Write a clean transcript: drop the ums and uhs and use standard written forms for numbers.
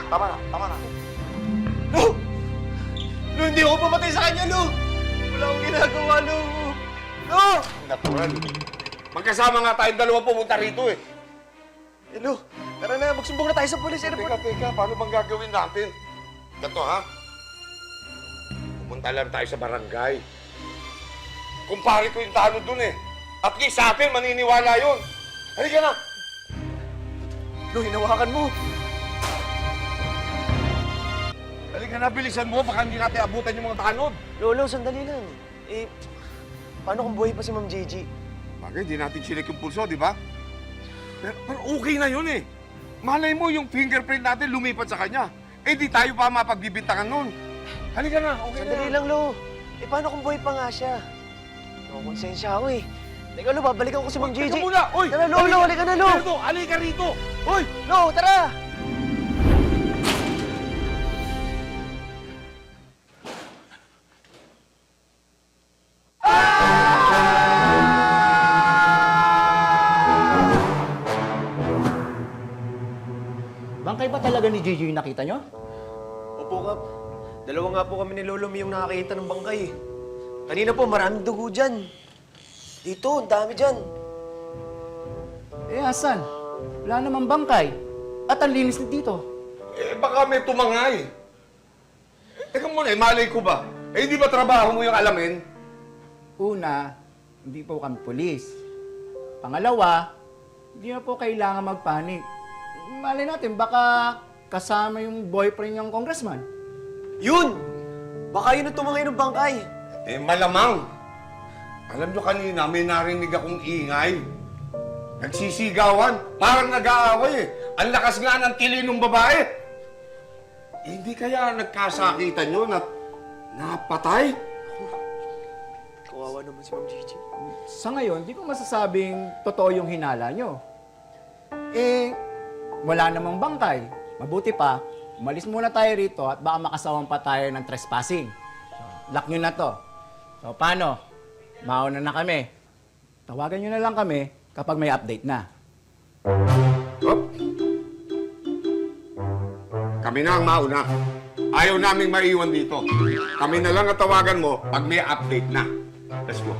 Tama na, tama na. Lu! Lu, hindi ako pumatay sa kanya, Lu! Wala akong ginagawa, Lu! Lu! Natural. Magkasama nga tayong dalawa pumunta rito eh. Eh, Lu, tara na, magsumbong na tayo sa police. Teka, paano bang gagawin natin? Ganito ha? Pumunta lang tayo sa barangay. Kumpare ko yung tanod dun eh. At least sa atin, maniniwala yun. Halika na! Lu, hinawakan mo. Halika na, bilisan mo. Baka hindi natin abutan yung mga tanod. Lolo, sandali lang. Eh, paano kung buhay pa si Ma'am Gigi? Bagay, di natin chinek yung pulso, di ba? Pero okay na yun eh. Malay mo yung fingerprint natin lumipat sa kanya. Eh di tayo pa mapagbibintangan nun. Halika na, okay Sandali na. lang, Lo. Eh, paano kung buhay pa nga siya? Konsensya ako eh. Teka, Lo, babalikan ko si Ma'am Gigi. Teka muna! Uy! Tara, Lo, halika na, Lo! Rito, halika rito! Uy! Lo, tara! Bangkay ba talaga ni Gigi yung nakita nyo? Opo, Kap. Dalawa nga po kami ni Lolo May yung nakakita ng bangkay. Kanina po, maraming dugo dyan. Dito, ang dami dyan. Eh, asan? Wala namang bangkay. At ang linis na dito. Eh, baka may tumangay. Teka muna, malay ko ba? Eh, di ba trabaho mo yung alamin? Una, hindi po kami pulis. Pangalawa, hindi na po kailangan magpanik. Malay natin, baka kasama yung boyfriend niyang congressman. Yun! Baka yun ang tumangay ng bangkay. Eh, malamang. Alam nyo kanina, may narinig akong ingay. Nagsisigawan. Parang nag-aaway eh. Ang lakas nga ng tili ng babae. Eh, hindi kaya nagkasakitan yun at napatay? Kawawa naman si Ma'am Gigi. Sa ngayon, di ko masasabing totoo yung hinala nyo. Eh, wala namang bangkay. Mabuti pa, umalis muna tayo rito at baka makasawan pa tayo ng trespassing. So, lock nyo na to. So, paano? Mauna na kami. Tawagan nyo na lang kami kapag may update na. Hop. Kami na ang mauna. Ayaw naming maiwan dito. Kami na lang at tawagan mo pag may update na. Let's go.